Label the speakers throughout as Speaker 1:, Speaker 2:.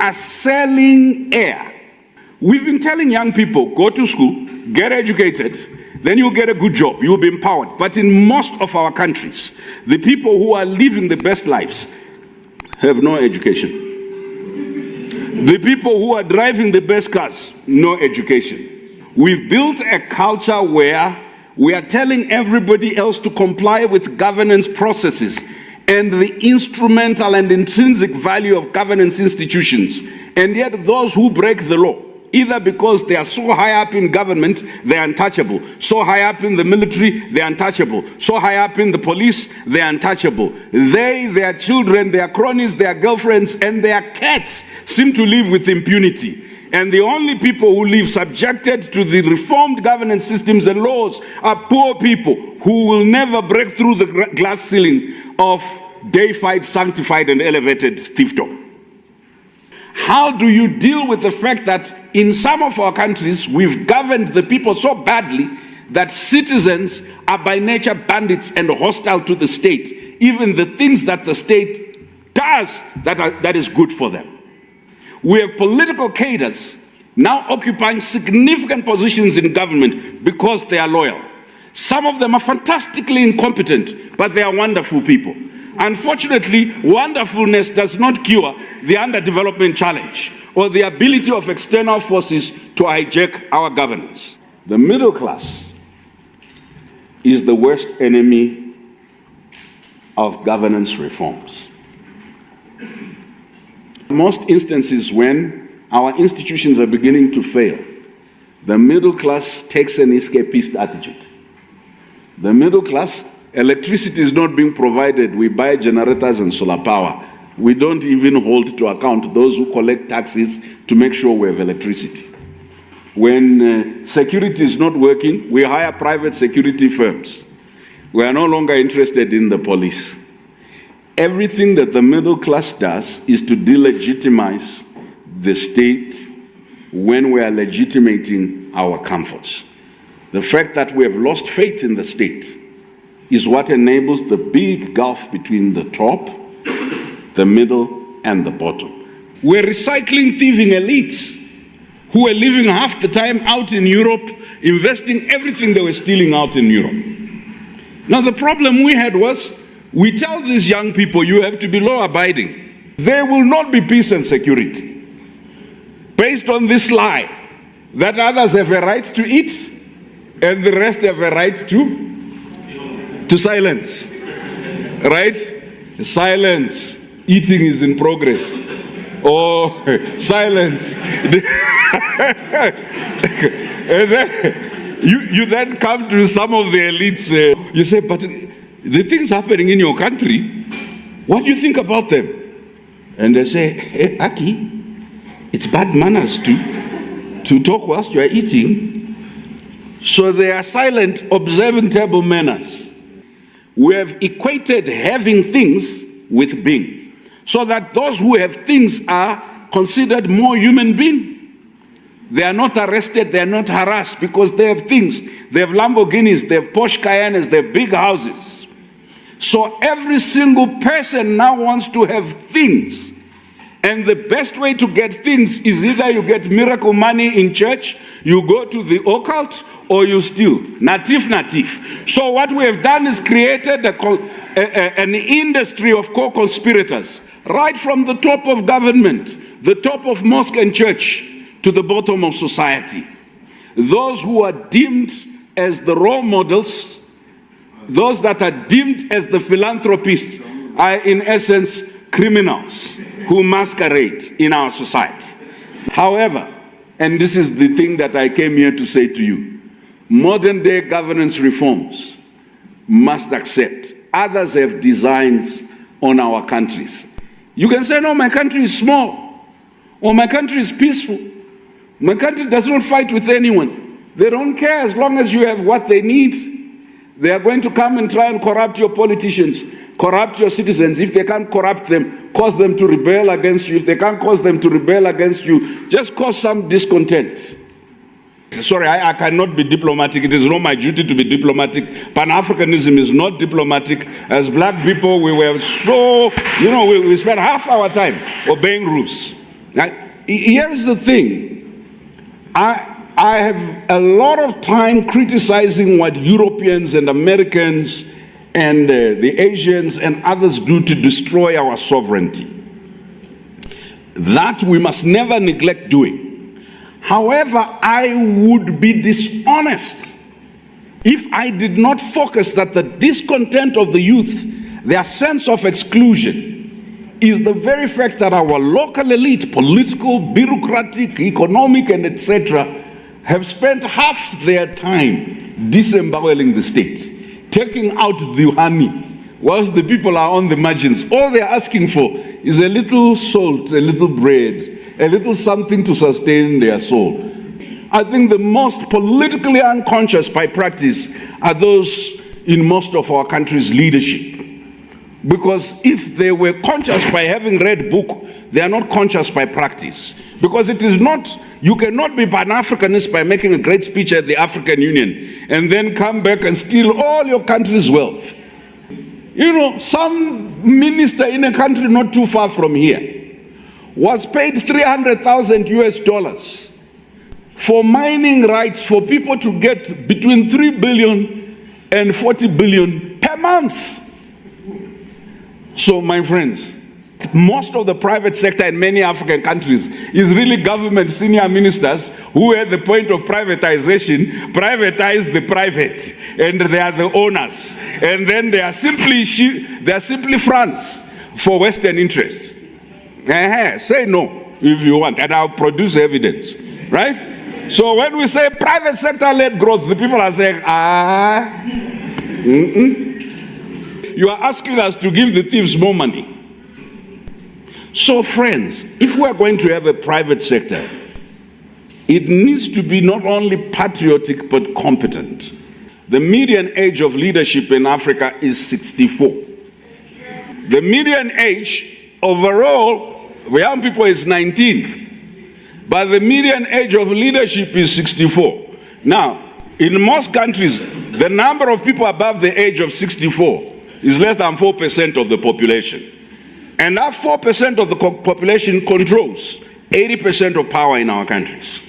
Speaker 1: are selling air. We've been telling young people, go to school, get educated, then you'll get a good job, you'll be empowered. But in most of our countries, the people who are living the best lives have no education. The people who are driving the best cars, no education. We've built a culture where we are telling everybody else to comply with governance processes and the instrumental and intrinsic value of governance institutions. And yet those who break the law, either because they are so high up in government, they're untouchable. So high up in the military, they're untouchable. So high up in the police, they're untouchable. They, their children, their cronies, their girlfriends, and their cats seem to live with impunity. And the only people who live subjected to the reformed governance systems and laws are poor people who will never break through the glass ceiling of deified, sanctified, and elevated fiefdom. How do you deal with the fact that in some of our countries, we've governed the people so badly that citizens are by nature bandits and hostile to the state, even the things that the state does that is good for them? We have political cadres now occupying significant positions in government because they are loyal. Some of them are fantastically incompetent, but they are wonderful people. Unfortunately, wonderfulness does not cure the underdevelopment challenge or the ability of external forces to hijack our governance. The middle class is the worst enemy of governance reforms. Most instances when our institutions are beginning to fail, the middle class takes an escapist attitude. The middle class, electricity is not being provided. We buy generators and solar power. We don't even hold to account those who collect taxes to make sure we have electricity. When security is not working, we hire private security firms. We are no longer interested in the police. Everything that the middle class does is to delegitimize the state when we are legitimating our comforts. The fact that we have lost faith in the state is what enables the big gulf between the top, the middle, and the bottom. We're recycling thieving elites who are living half the time out in Europe, investing everything they were stealing out in Europe. Now the problem we had was, we tell these young people, you have to be law-abiding. There will not be peace and security. Based on this lie, that others have a right to eat, and the rest have a right to silence. Right? Silence. Eating is in progress. Oh, silence. And then you then come to some of the elites. You say, but the things happening in your country, what do you think about them? And they say, hey, Aki, it's bad manners to talk whilst you are eating. So they are silent, observing table manners. We have equated having things with being, so that those who have things are considered more human beings. They are not arrested, they are not harassed because they have things. They have Lamborghinis, they have Porsche Cayennes, they have big houses. So every single person now wants to have things. And the best way to get things is either you get miracle money in church, you go to the occult, or you steal. Natif. So what we have done is created an industry of co-conspirators, right from the top of government, the top of mosque and church, to the bottom of society. Those who are deemed as the role models, those that are deemed as the philanthropists, are in essence criminals who masquerade in our society. However, and this is the thing that I came here to say to you, modern day governance reforms must accept others have designs on our countries. You can say, no, my country is small, or my country is peaceful. My country does not fight with anyone. They don't care as long as you have what they need. They are going to come and try and corrupt your politicians, corrupt your citizens. If they can't corrupt them, cause them to rebel against you. If they can't cause them to rebel against you, just cause some discontent. Sorry, I cannot be diplomatic. It is not my duty to be diplomatic. Pan-Africanism is not diplomatic. As black people, we were so, we spent half our time obeying rules. Now, here's the thing. I have a lot of time criticizing what Europeans and Americans and the Asians and others do to destroy our sovereignty. That we must never neglect doing. However, I would be dishonest if I did not focus that the discontent of the youth, their sense of exclusion, is the very fact that our local elite, political, bureaucratic, economic, and etc., have spent half their time disemboweling the state, taking out the honey, whilst the people are on the margins. All they're asking for is a little salt, a little bread, a little something to sustain their soul. I think the most politically unconscious by practice are those in most of our country's leadership. Because if they were conscious by having read book, they are not conscious by practice. Because it is not, you cannot be Pan-Africanist by making a great speech at the African Union and then come back and steal all your country's wealth. You know, some minister in a country not too far from here was paid $300,000 US for mining rights for people to get between 3 billion and 40 billion per month. So, my friends, most of the private sector in many African countries is really government senior ministers who, at the point of privatization, privatize the private, and they are the owners. And then they are simply fronts for Western interests. Say no if you want, and I'll produce evidence, right? So when we say private sector-led growth, the people are saying, You are asking us to give the thieves more money. So friends, if we are going to have a private sector, it needs to be not only patriotic but competent. The median age of leadership in Africa is 64. The median age overall for young people is 19, but the median age of leadership is 64. Now, in most countries, the number of people above the age of 64 is less than 4% of the population. And that 4% of the population controls 80% of power in our countries.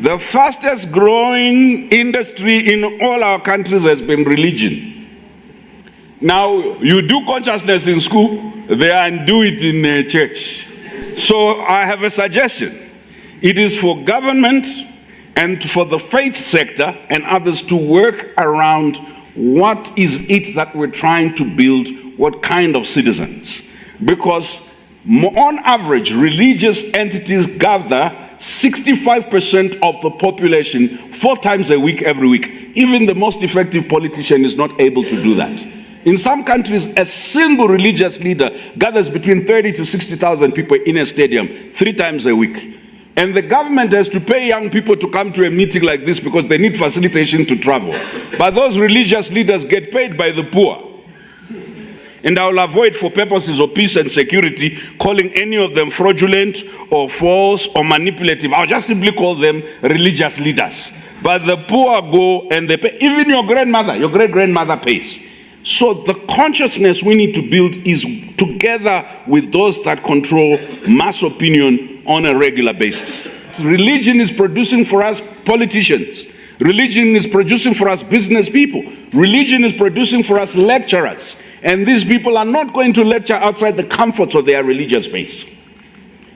Speaker 1: The fastest growing industry in all our countries has been religion. Now, you do consciousness in school, they undo it in church. So I have a suggestion. It is for government and for the faith sector and others to work around what is it that we're trying to build, what kind of citizens. Because on average, religious entities gather 65% of the population 4 times a week, every week. Even the most effective politician is not able to do that. In some countries, a single religious leader gathers between 30 to 60,000 people in a stadium 3 times a week. And the government has to pay young people to come to a meeting like this because they need facilitation to travel. But those religious leaders get paid by the poor. And I will avoid, for purposes of peace and security, calling any of them fraudulent or false or manipulative. I'll just simply call them religious leaders. But the poor go and they pay. Even your grandmother, your great-grandmother pays. So the consciousness we need to build is together with those that control mass opinion on a regular basis. Religion is producing for us politicians. Religion is producing for us business people. Religion is producing for us lecturers. And these people are not going to lecture outside the comforts of their religious base.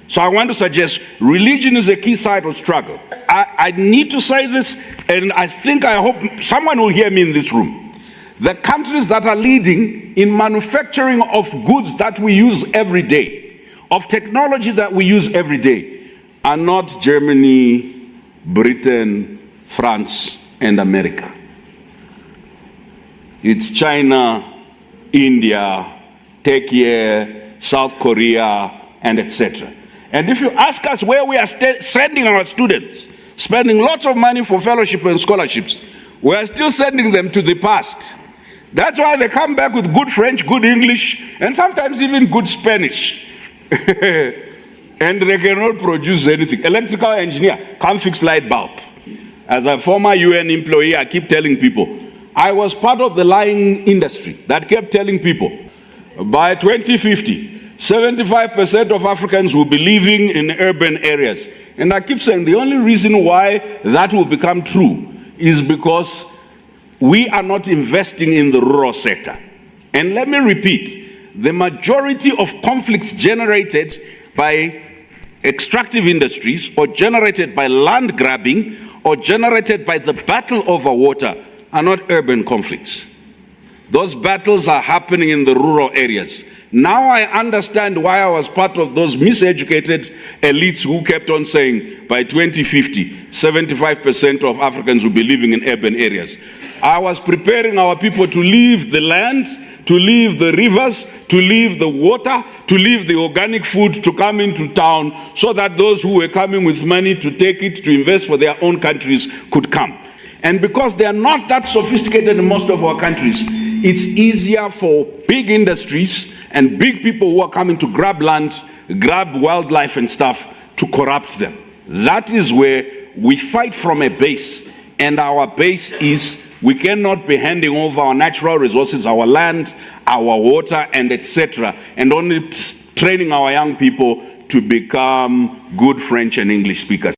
Speaker 1: So I want to suggest religion is a key side of struggle. I need to say this, and I hope someone will hear me in this room. The countries that are leading in manufacturing of goods that we use every day, of technology that we use every day, are not Germany, Britain, France, and America. It's China, India, Turkey, South Korea, and etc. And if you ask us where we are sending our students, spending lots of money for fellowship and scholarships, we are still sending them to the past. That's why they come back with good French, good English, and sometimes even good Spanish. And they cannot produce anything. Electrical engineer, can't fix light bulb. As a former UN employee, I keep telling people, I was part of the lying industry that kept telling people, by 2050, 75% of Africans will be living in urban areas. And I keep saying the only reason why that will become true is because we are not investing in the rural sector. And let me repeat, the majority of conflicts generated by extractive industries or generated by land grabbing or generated by the battle over water are not urban conflicts. Those battles are happening in the rural areas. Now I understand why I was part of those miseducated elites who kept on saying by 2050, 75% of Africans will be living in urban areas. I was preparing our people to leave the land, to leave the rivers, to leave the water, to leave the organic food, to come into town so that those who were coming with money to take it, to invest for their own countries could come. And because they are not that sophisticated in most of our countries, it's easier for big industries and big people who are coming to grab land, grab wildlife and stuff, to corrupt them. That is where we fight from a base. And our base is we cannot be handing over our natural resources, our land, our water, and etc., and only training our young people to become good French and English speakers.